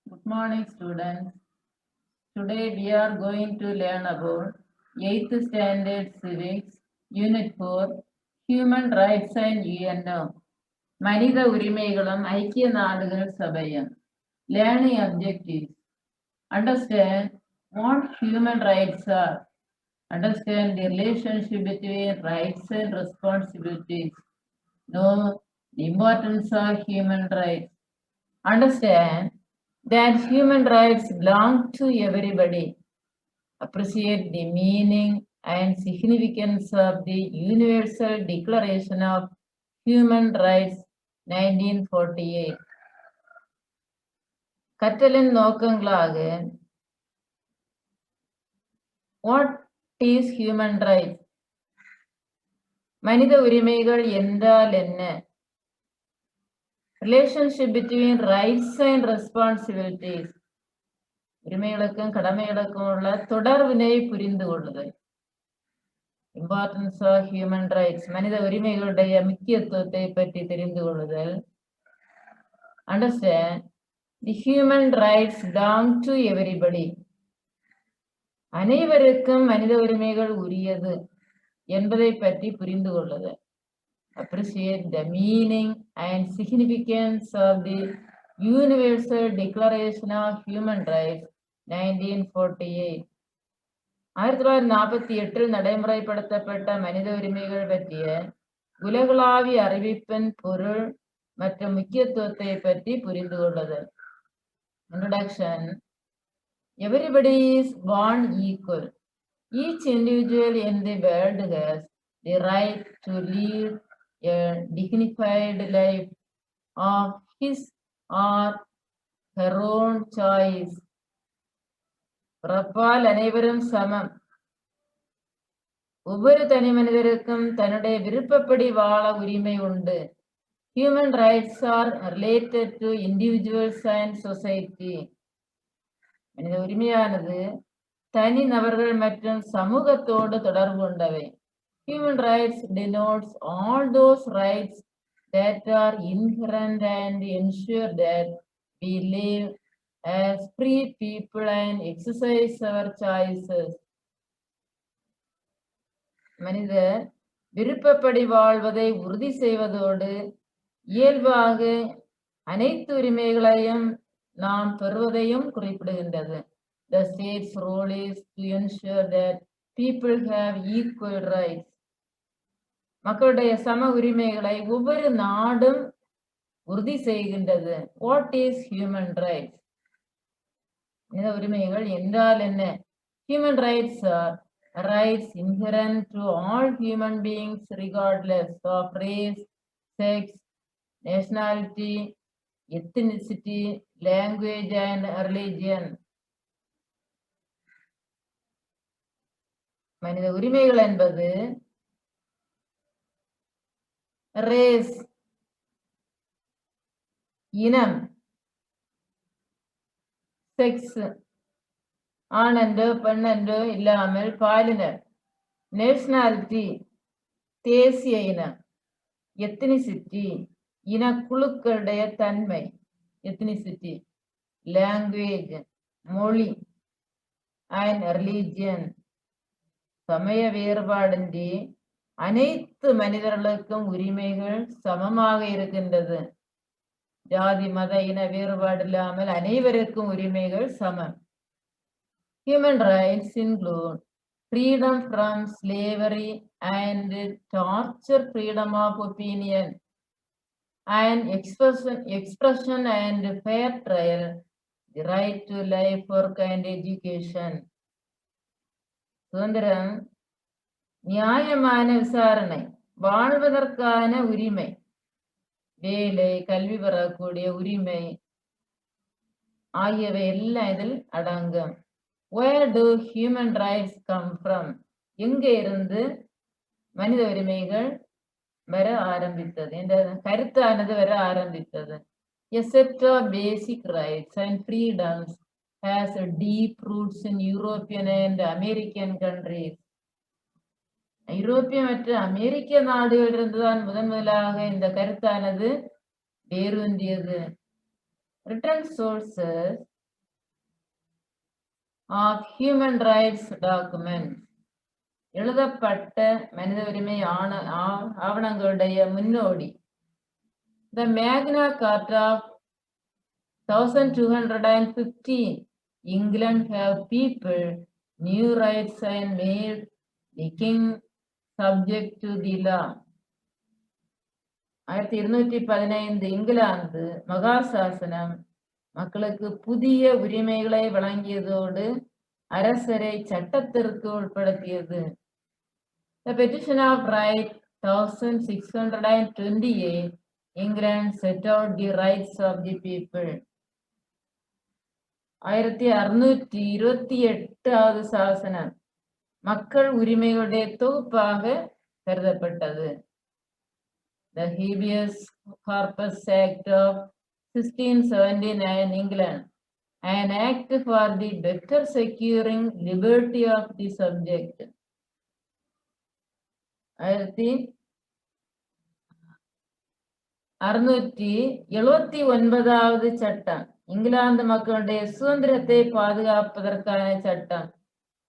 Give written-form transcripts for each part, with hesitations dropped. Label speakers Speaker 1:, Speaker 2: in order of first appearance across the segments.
Speaker 1: Good morning, students. Today we are going to learn about 8th Standard Civics, Unit 4, Human Rights and UNO. மனித உரிமைகளும் ஐக்கிய நாடுகள் சபையும். Learning objectives. Understand what human rights are. Understand the relationship between rights and responsibilities. Know the importance of human rights. Understand that human rights belong to everybody. Appreciate the meaning and significance of the Universal Declaration of Human Rights 1948. கற்றலின் நோக்கங்களாக What is human rights? மனித உரிமைகள் என்றால் என்ன? Relationship between rights and responsibilities. உரிமைகளுக்கும் கடமைகளுக்கும் உள்ள தொடர்பினை புரிந்து கொள்ளுதல். Importance of human rights. மனித உரிமைகளுடைய முக்கியத்துவத்தை பற்றி தெரிந்து கொள்ளுதல். Understand the human rights belong to everybody. அனைவருக்கும் மனித உரிமைகள் உரியது என்பதை பற்றி புரிந்து கொள்ளுதல். Appreciate the meaning and significance of the Universal Declaration of Human Rights 1948. 1948 நடைமுறைப்படுத்தப்பட்ட மனித உரிமைகள் பற்றிய உலகளாவிய அறிவிப்பின் பொருள் மற்றும் முக்கியத்துவத்தை பற்றி புரிந்து கொள்ளுதல். Introduction. Everybody is born equal. Each individual in the world has the right to lead a dignified life of his or her own choice. பிறப்பால் அனைவரும் சமம். ஒவ்வொரு தனி மனிதருக்கும் தன்னுடைய விருப்பப்படி வாழ உரிமை உண்டு. Human rights are related to individuals and society. மனித உரிமையானது தனி நபர்கள் மற்றும் சமூகத்தோடு தொடர்பு கொண்டவை. Human rights denotes all those rights that are inherent and ensure that we live as free people and exercise our choices. மனிதர் விருப்பப்படி வாழ்வதை உறுதி செய்வதோடு இயல்பாக அனைத்து உரிமைகளையும் நாம் பெறுவதையும் குறிப்பிடுகின்றது. The state's role is to ensure that people have equal rights. மக்களுடைய சம உரிமைகளை ஒவ்வொரு நாடும் உறுதி செய்கின்றது. What is human rights? மனித உரிமைகள் என்றால் என்ன? Human rights are rights inherent to all human beings regardless of race, sex, nationality, ethnicity, language and religion. மனித உரிமைகள் என்பது ரேஸ், இனம், செக்ஸ், ஆண் என்றோ பெண் என்றோ இல்லாமல் பாலினர், நேஷனாலிட்டி தேசிய இனம், எத்னிசிட்டி இனக்குழுக்களுடைய தன்மை எத்னிசிட்டி, லாங்குவேஜ் மொழி, அண்ட் ரிலீஜியன் சமய வேறுபாடின்றி அனைத்து மனிதர்களுக்கும் உரிமைகள் சமமாக இருக்கின்றது. ஜாதி மத இன வேறுபாடு இல்லாமல் அனைவருக்கும் உரிமைகள் சமம். Human rights include freedom from slavery and torture, freedom of opinion and expression and fair trial, the right to life, work and education. சுதந்திரம், நியாயமான விசாரணை, வாழ்வதற்கான உரிமை, வேலை, கல்வி பெறக்கூடிய உரிமை ஆகியவை எல்லாம் இதில் அடங்கும். Where do human rights come from? எங்கே இருந்து மனித உரிமைகள் வர ஆரம்பித்தது? இந்த கருத்தானது வர ஆரம்பித்தது. A set of basic rights and freedoms has deep roots in European and American countries. ஐரோப்பிய மற்றும் அமெரிக்க நாடுகளிலிருந்துதான் முதலாக இந்த கருத்தானது வேரூன்றியது. Written sources of human rights documents. எழுதப்பட்ட மனித உரிமை ஆவணங்களுடைய முன்னோடி. The Magna Carta of 1215, England have people new rights and made the king subject to the law. 1215 England மகாசாசனம் மக்களுக்கு புதிய உரிமைகளை வழங்கியதோடு அரசரை சட்டத்திற்கு உட்படுத்தியது. The Petition of Right 1628, England set out the rights of the people. 1628வது சாசனம் மக்கள் உரிமைகளுடைய தொகுப்பாக கருதப்பட்டது. The Habeas Corpus Act of 1679, England, an act for the better securing liberty of the subject. 1679வது சட்டம் இங்கிலாந்து மக்களுடைய சுதந்திரத்தை பாதுகாப்பதற்கான சட்டம்.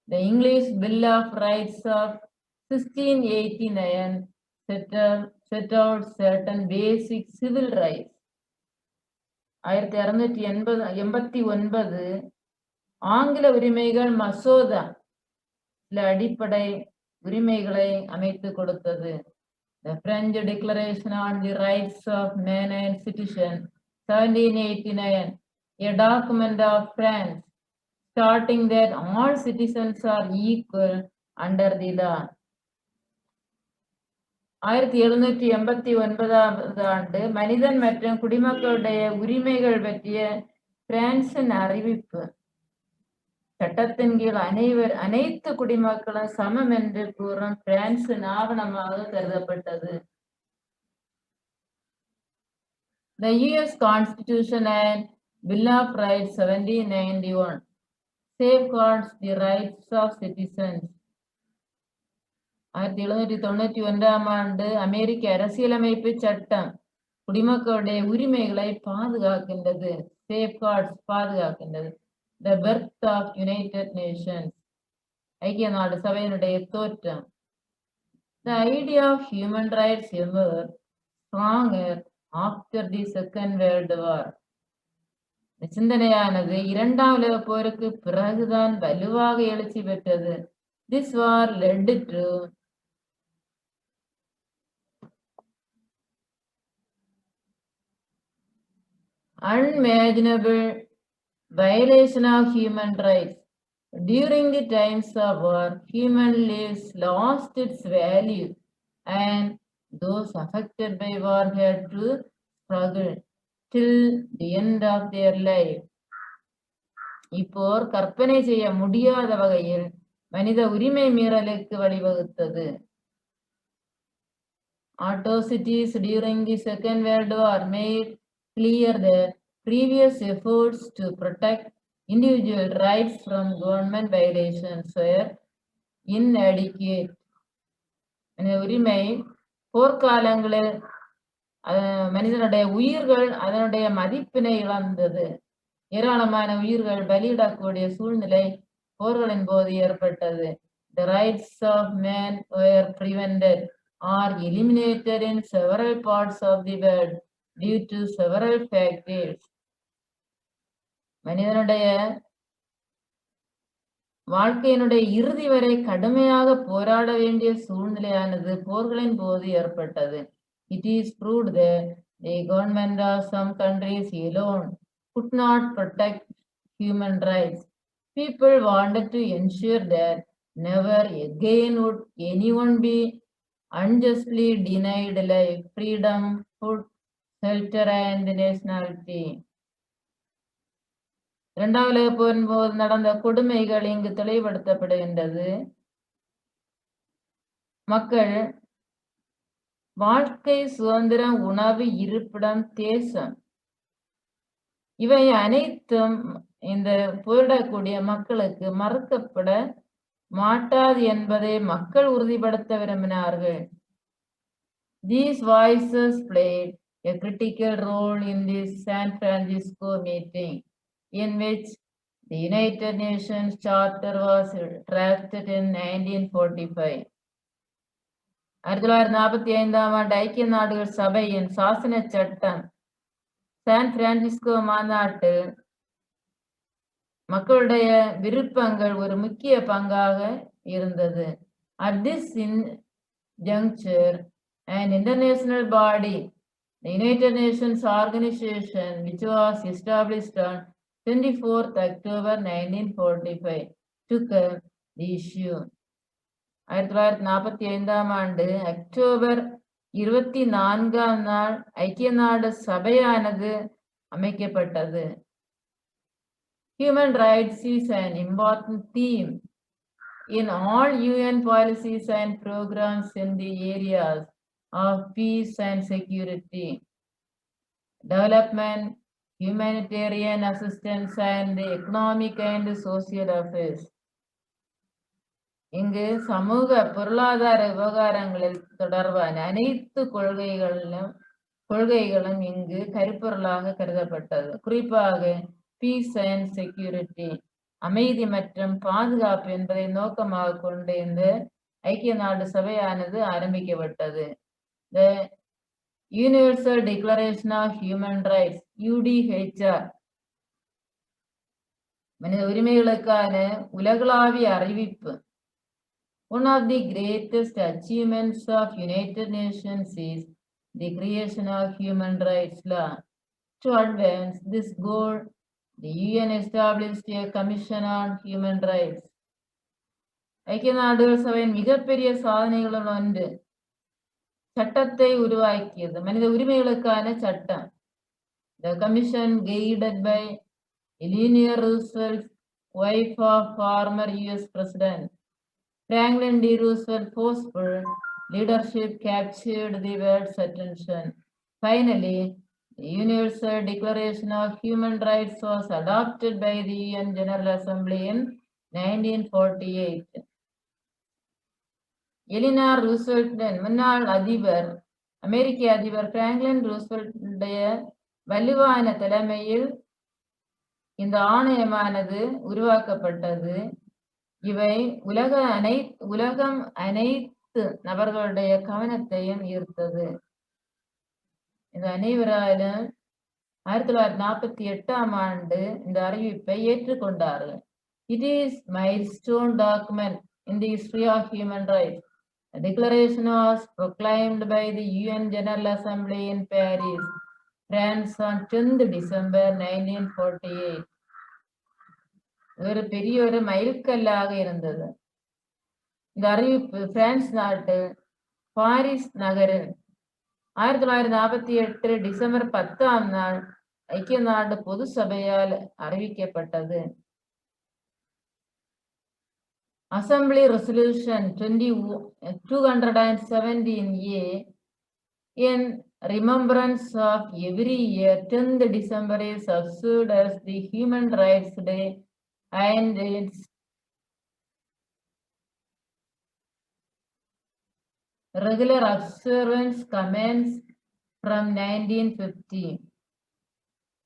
Speaker 1: The English Bill of Rights of 1689 set out certain basic civil rights. 1689 ஆங்கில உரிமைகள் மசோதா சில அடிப்படை உரிமைகளை அமைத்து கொடுத்தது. The French Declaration on the Rights of Man and Citizen 1789, a document of France stating that all citizens are equal under the law. 1789வது ஆண்டு மனிதன் மற்றும் குடிமக்களுடைய உரிமைகள் பற்றிய பிரான்சின் அறிவிப்பு. சட்டத்தின் கீழ் அனைத்து குடிமக்களும் சமம் என்று கூறும் பிரான்சின் ஆவணமாக கருதப்பட்டது. The US Constitution and Bill of Rights 1791 safeguards the rights of citizens. 1791ஆம் ஆண்டு அமெரிக்க அரசியலமைப்பு சட்டம் குடிமக்களுடைய உரிமைகளை பாதுகாக்கின்றது. Safeguards பாதுகாக்கின்றது. The birth of United Nations, ஐக்கிய நாடு சபையினுடைய தோற்றம். The idea of human rights emerged stronger after the Second World War. சிந்தனையானது இரண்டாம் உலகப் போருக்கு பிறகுதான் வலுவாக எழுச்சி பெற்றது. This war led to unimaginable violation of human rights. During the times of war, human lives lost its value, and those affected by war had to struggle till the end of their life. இப்போர் கற்பனை செய்ய முடியாத வகையில் மனித உரிமை மீறலுக்கு வழிவகுத்தது. Atrocities during the Second World War made clear that previous efforts to protect individual rights from government violations were inadequate. உரிமை போர்க்காலங்களில் மனிதனுடைய உயிர்கள் அதனுடைய மதிப்பினை இழந்தது. ஏராளமான உயிர்கள் பலியிடக்கூடிய சூழ்நிலை போர்களின் போது ஏற்பட்டது. The rights of man were prevented or eliminated in several parts of the world due to several factors. மனிதனுடைய வாழ்க்கையினுடைய இறுதி வரை கடுமையாக போராட வேண்டிய சூழ்நிலையானது போர்களின் போது ஏற்பட்டது. It is proved that the government of some countries alone could not protect human rights. People wanted to ensure that never again would anyone be unjustly denied life, freedom, food, shelter and nationality. இரண்டாம் உலகப் போரின் போது நடந்த கொடுமைகள் இங்கு தெளிவுபடுத்தப்படுகின்றது. மக்கள் வாழ்க்கை, சுதந்திரம், உணவு, இருப்பிடம், தேசம் இவை அனைத்தும் இந்த போரிடக்கூடிய மக்களுக்கு மறுக்கப்பட மாட்டாது என்பதை மக்கள் உறுதிப்படுத்த விரும்பினார்கள். These voices played a critical role in this San Francisco meeting, in which The United Nations Charter was drafted in 1945. 1945ஆம் ஆண்டு ஐக்கிய நாடுகள் சபையின் சாசன சட்டம் சான் பிரான்சிஸ்கோ மாநாட்டு மக்களுடைய விருப்பங்கள் ஒரு முக்கிய பங்காக இருந்தது. At this juncture, an international body, the United Nations Organization, which was established on 24th October 1945, took up the issue. 1945ஆம் ஆண்டு அக்டோபர் 24ஆம் நாள் ஐக்கிய நாடு சபையானது அமைக்கப்பட்டது. Human rights is an important theme in all UN policies and programs in the areas of peace and security, development, humanitarian assistance, and economic and social affairs. இங்கு சமூக பொருளாதார விவகாரங்களில் தொடர்பான அனைத்து கொள்கைகளும் இங்கு கருப்பொருளாக கருதப்பட்டது. குறிப்பாக பீஸ் அண்ட் செக்யூரிட்டி, அமைதி மற்றும் பாதுகாப்பு என்பதை நோக்கமாக கொண்டு இந்த ஐக்கிய நாடு சபையானது ஆரம்பிக்கப்பட்டது. The Universal Declaration of Human Rights, UDHR, மனித உரிமைகளுக்கான உலகளாவிய அறிவிப்பு. One of the greatest achievements of United Nations is the creation of human rights law. To advance this goal, the UN established a Commission on Human Rights. ஐக்கிய நாடுகள் சபையின் மிகப்பெரிய சாதனைகளுள் ஒன்று சட்டத்தை உருவாக்கியது, மனித உரிமைகளுக்கான சட்டம். The Commission, guided by Eleanor Roosevelt, wife of former US President Franklin D. Roosevelt, forceful leadership captured the world's attention. Finally, the Universal Declaration of Human Rights was adopted by the UN General Assembly in 1948. Eleanor Roosevelt முன்னாள் அதிபர், அமெரிக்க அதிபர் Franklin ரூஸ்வெல்ட்டுடைய வலுவான தலைமையில் இந்த ஆணையமானது உருவாக்கப்பட்டது. இவை உலகம் அனைத்து நபர்களுடைய கவனத்தையும் ஈர்த்தது. இந்த அனைவராலும் 1948ஆம் ஆண்டு இந்த அறிவிப்பை ஏற்றுக்கொண்டார்கள். It is milestone document in the history of human rights. The declaration was proclaimed by the UN General Assembly in Paris, France on 10th December 1948. ஒரு பெரிய ஒரு மைல்கல்லாக இருந்தது. இந்த அறிவிப்பு பிரான்ஸ் நாட்டு பாரிஸ் நகரில் 1948 டிசம்பர் 10ஆம் நாள் ஐக்கிய நாடு பொது சபையால் அறிவிக்கப்பட்டது. Assembly Resolution 217A, in remembrance of every year 10th December is observed as the Human Rights Day, and its regular observance commenced from 1950.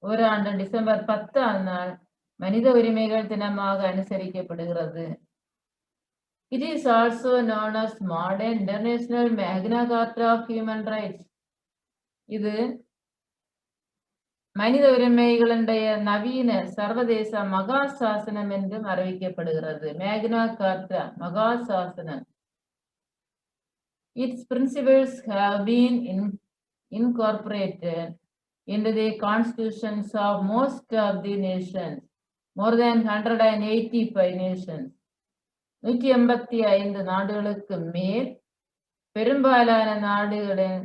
Speaker 1: ஒரு ஆண்டு டிசம்பர் 10ஆம் நாள் மனித உரிமைகள் தினமாக அனுசரிக்கப்படுகிறது. It is also known as Modern International Magna Carta of Human Rights. இது மனித உரிமைகளுடைய நவீன சர்வதேச மகா சாசனம் என்றும் அறிவிக்கப்படுகிறது. மேக்னா கார்ட்டா, மகா சாசனம். Its principles have been incorporated into the constitutions of most of the nations, more than 185 nations. 185 நாடுகளுக்கு மேல் பெரும்பாலான நாடுகளின்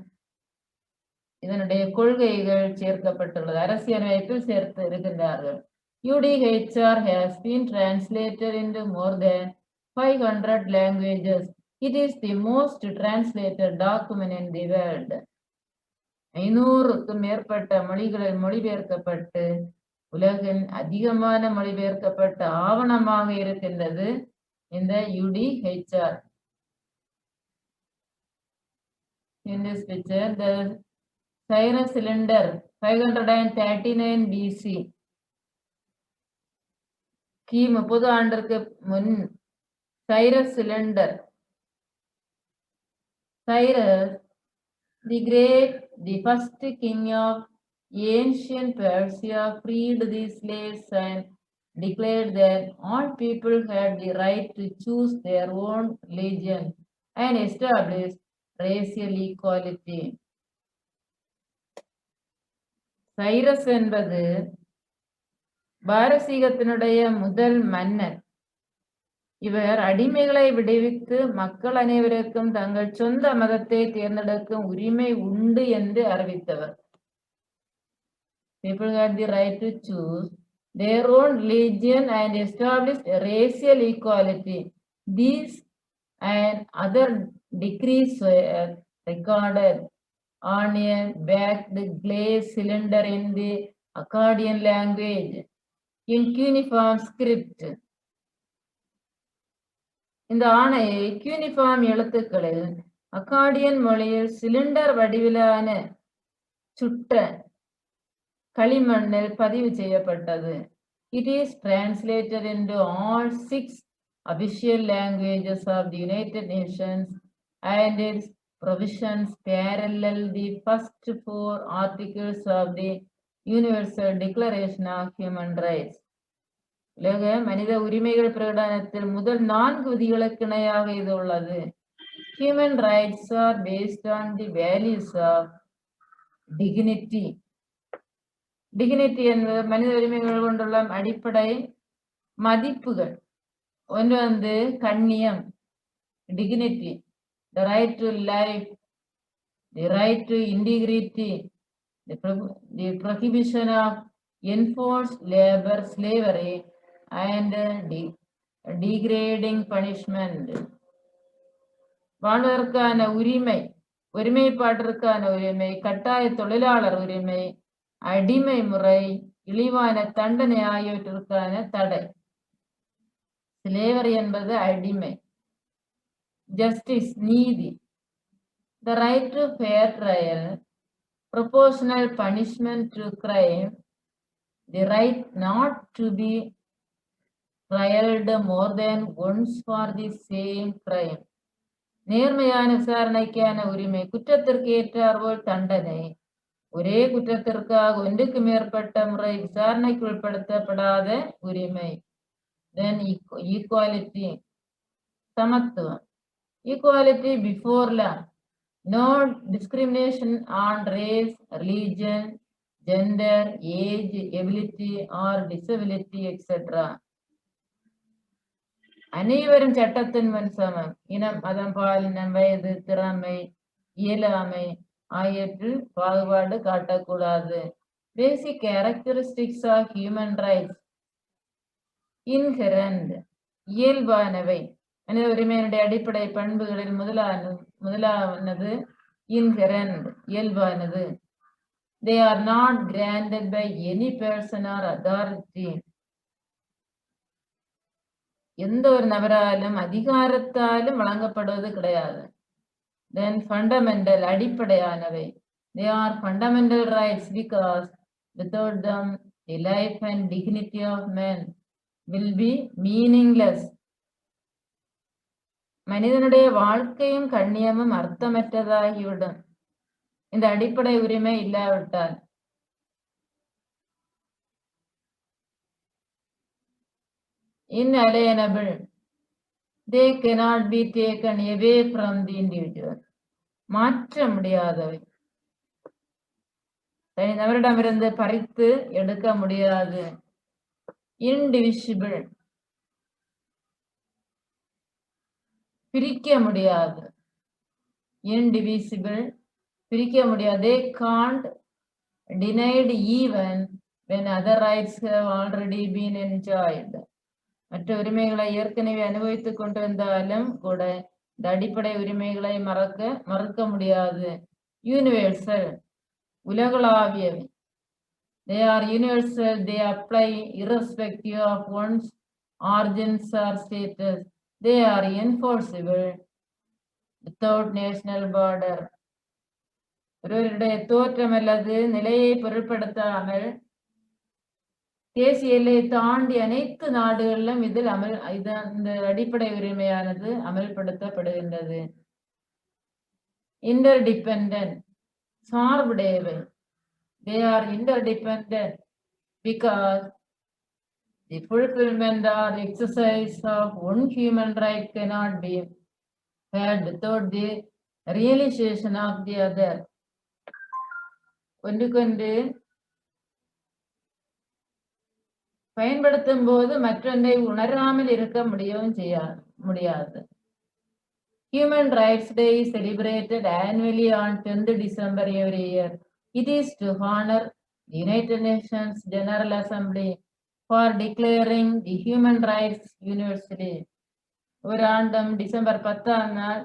Speaker 1: இதனுடைய கொள்கைகள் சேர்க்கப்பட்டுள்ளது, அரசியலமைப்பில் சேர்த்து இருக்கின்றார்கள். UDHR has been translated into more than 500 languages. It is the most translated document in the world. 500க்கும் மேற்பட்ட மொழிகளில் மொழிபெயர்க்கப்பட்டு உலகின் அதிகமான மொழிபெயர்க்கப்பட்ட ஆவணமாக இருக்கின்றது இந்த UDHR. In this picture, the Cyrus cylinder 539 BC. கிமு 30 ஆண்டிற்கு முன் Cyrus cylinder Cyrus the Great, the first king of ancient Persia, freed the slaves and declared that all people had the right to choose their own religion and established racial equality. Cyrus என்பது பாரசீகத்தினுடைய முதல் மன்னன். இவர் அடிமைகளை விடுவித்து மக்கள் அனைவருக்கும் தங்கள் சொந்த மதத்தை தேர்ந்தெடுக்கும் உரிமை உண்டு என்று அறிவித்தவர். People had the right to choose their own religion and established racial equality. These and other decrees were recorded on a backed glass cylinder in the Akkadian language in cuneiform script. இந்த ஆணையை cuneiform எழுத்துக்களில் Akkadian மொழியில் cylinder வடிவிலான சுட்ட களிமண்ணில் பதிவு செய்யப்பட்டது. It is translated into all 6 official languages of the United Nations and its provisions parallel the first 4 articles of the Universal Declaration of Human Rights. உலக மனித உரிமைகள் பிரகடனத்தில் முதல் 4 விதிகளுக்கு இணையாக இது உள்ளது. Human rights are based on the values of dignity. Dignity என்பது மனித உரிமைகள் கொண்டுள்ள அடிப்படை மதிப்புகள். ஒன்று கண்ணியம், dignity, the right to life, the right to integrity, the prohibition of enforced labor, slavery, and degrading punishment. வாழ்வதற்கான உரிமை, ஒருமைப்பாட்டிற்கான உரிமை, கட்டாய தொழிலாளர் உரிமை, அடிமை முறை, இழிவான தண்டனை ஆகியவற்றிற்கான தடை. ஸ்லேவரி என்பது அடிமை. ஜஸ்டிஸ் நீதி, the right to fair trial, proportional punishment to crime, the right not to be trialed more than once for the same crime. நேர்மையான விசாரணைக்கான உரிமை, குற்றத்திற்கு ஏற்றாற்போல் தண்டனை, ஒரே குற்றத்திற்காக ஒன்றுக்கு மேற்பட்ட முறை விசாரணைக்கு உட்படுத்தப்படாத உரிமை. Then equality, சமத்துவம். Equality before law, no discrimination on race, religion, gender, age, ability or disability, etc. அனைவரும் சட்டத்தின் முன் சமம். இனம், மதம், பாலினம், வயது, திறமை, இயலாமை ஆகியவற்றில் பாகுபாடு காட்டக்கூடாது. Basic characteristics of human rights. Inherent, இயல்பானவை. மனித உரிமையினுடைய அடிப்படை பண்புகளில் முதலானது இன்ஹெரண்ட், இயல்பானது. They are not granted by any person or authority. எந்த ஒரு நபராலும் அதிகாரத்தாலும் வழங்கப்படுவது கிடையாது. Then fundamental, அடிப்படையானவை. They are fundamental rights because without them the life and dignity of man will be meaningless. மனிதனுடைய வாழ்க்கையும் கண்ணியமும் அர்த்தமற்றதாகிவிடும் இந்த அடிப்படை உரிமை இல்லாவிட்டால். Inalienable, they cannot be taken away from the individual. மாற்ற முடியாதவை, தனிநபரிடமிருந்து பறித்து எடுக்க முடியாது. Indivisible, பிரிக்க முடியாது. Indivisible, பிரிக்க முடியாது. They can't denied even when other rights have already been enjoyed. மற்ற உரிமைகளை ஏற்கனவே அனுபவித்துக் கொண்டிருந்தாலும் கூட இந்த அடிப்படை உரிமைகளை மறுக்க முடியாது. Universal, உலகளாவியவை. They are universal, they apply irrespective of one's origins or status. They are enforceable without national border. ஒருவருடைய தோற்றம் அல்லது நிலையை பொருட்படுத்தாமல் தேசிய எல்லையை தாண்டி அனைத்து நாடுகளிலும் இதில் இந்த அடிப்படை உரிமையானது அமல்படுத்தப்படுகின்றது. Interdependent சார்புடையவை. They are interdependent because the fulfillment or exercise of one human right cannot be had without the realization of the other. ஒன்றுக்கொன்று பயன்படுத்தும் போது மற்றொன்றை உணராமல் இருக்க முடியாது. Human Rights Day is celebrated annually on 10th December every year. It is to honor the United Nations General Assembly for declaring the Human Rights Universally. ஒரு ஆண்டும் December 10ஆம் நாள்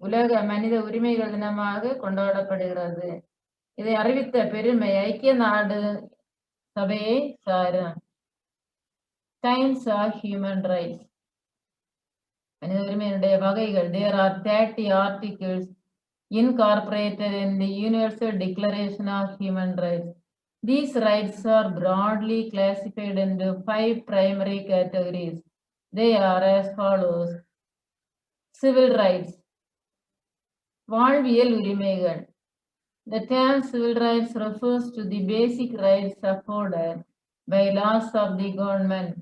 Speaker 1: உலக மனித உரிமைகள் தினமாக கொண்டாடப்படுகிறது. இதை அறிவித்த பெருமை ஐக்கிய நாடு சபையை சாரும். Kinds of human rights. மனித உரிமையினுடைய வகைகள். There are 30 articles incorporated in the Universal Declaration of Human Rights. These rights are broadly classified into 5 primary categories. They are as follows. Civil rights. வாழ்வியல் உரிமைகள். The term civil rights refers to the basic rights afforded by laws of the government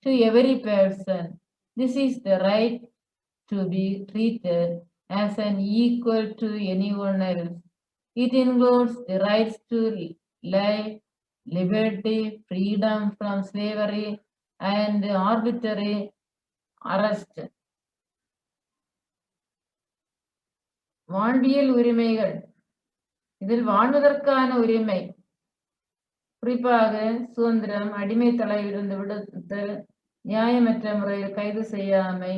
Speaker 1: to every person. This is the right to be treated as an equal to anyone else. It includes the rights to life, liberty, freedom from slavery, and arbitrary arrest. வாழ்வியல் உரிமைகள். இதில் வாழ்வதற்கான உரிமை, குறிப்பாக சுதந்திரம், அடிமை தலையிலிருந்து விடுதல், நியாயமற்ற முறையில் கைது செய்யாமை,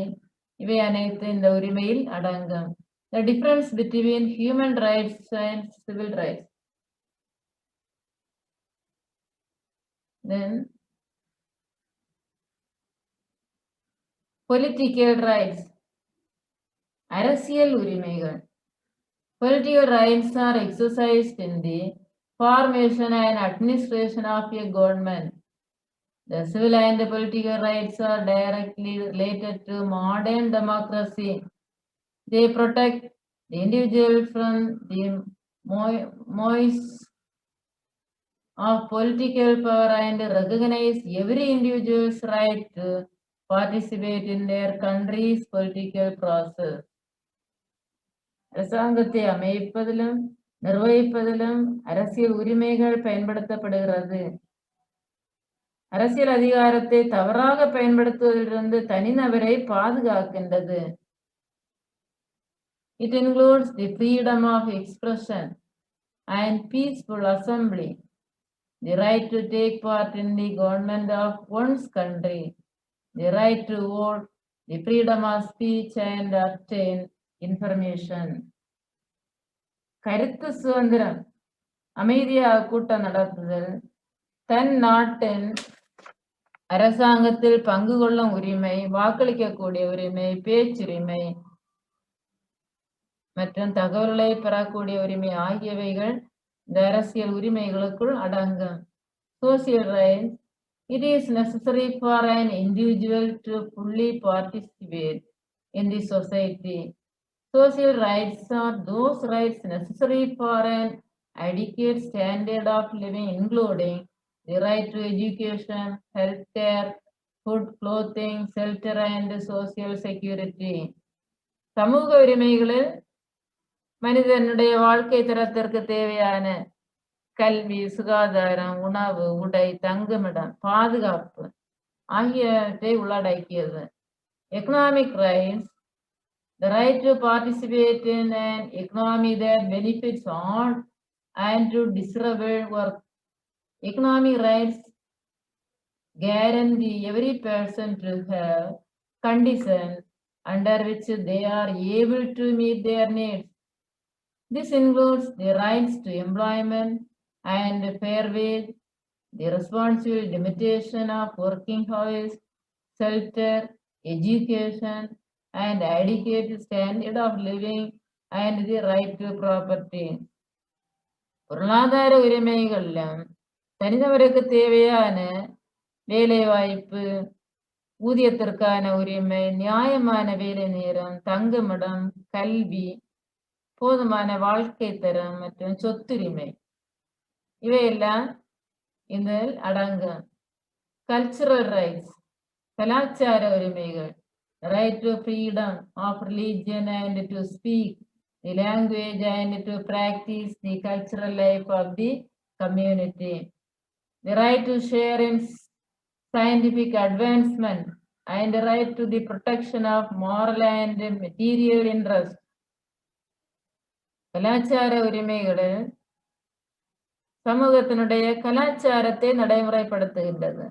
Speaker 1: இவை அனைத்து இந்த உரிமையில் அடங்கும். The difference between human rights and civil rights. Then political rights. அரசியல் உரிமைகள். Political rights are exercised in the formation and administration of a government. The civil and political rights are directly related to modern democracy. They protect the individual from the moise of political power and recognize every individual's right to participate in their country's political process. அரசாங்கத்தை அமைப்பதிலும் நிர்வகிப்பதிலும் அரசியல் உரிமைகள் பயன்படுத்தப்படுகிறது. அரசியல் அதிகாரத்தை தவறாக பயன்படுத்துவதிலிருந்து தனிநபரை பாதுகாக்கின்றது. It includes the freedom of expression and peaceful assembly, the right to take part in the government of one's country, the right to vote, the freedom of speech and obtain information. கருத்து சுதந்திரம், அமைதியாக கூட்டம் நடத்துதல், தன் நாட்டின் அரசாங்கத்தில் பங்கு கொள்ளும் உரிமை, வாக்களிக்கக்கூடிய உரிமை, பேச்சுரிமை மற்றும் தகவல்களை பெறக்கூடிய உரிமை ஆகியவைகள் இந்த அரசியல் உரிமைகளுக்குள் அடங்கும். Social rights. It is necessary for an individual to fully participate in the society. Social rights are those rights necessary for an adequate standard of living, including the right to education, health care, food, clothing, shelter, and social security. சமூக உரிமைகளில் மனிதனுடைய வாழ்க்கை தரத்திற்கு தேவையான கல்வி, சுகாதாரம், உணவு, உடை, தங்குமிடம், பாதுகாப்பு ஆகியவற்றை உள்ளடக்கியது. Economic rights. The right to participate in an economy that benefits all and to disable work. Economic rights guarantee every person to have conditions under which they are able to meet their needs. This includes the rights to employment and fair wage, the responsible limitation of working hours, shelter, education, and adequate standard of living, and the right to property. பொருளாதார உரிமைகளிலும் தனிநபருக்கு தேவையான வேலை வாய்ப்பு, ஊதியத்திற்கான உரிமை, நியாயமான வேலை நேரம், தங்குமிடம், கல்வி, போதுமான வாழ்க்கை தரம் மற்றும் சொத்துரிமை இவையெல்லாம் இதில் அடங்கும். கல்ச்சுரல் ரைட்ஸ், கலாச்சார உரிமைகள், right to freedom of religion and to speak the language and to practise the cultural life of the community, the right to share in scientific advancement and the right to the protection of moral and material interest. கலாச்சார உரிமைகள் சமூகத்தினுடைய கலாச்சாரத்தை நடைமுறைப்படுத்துகின்றது.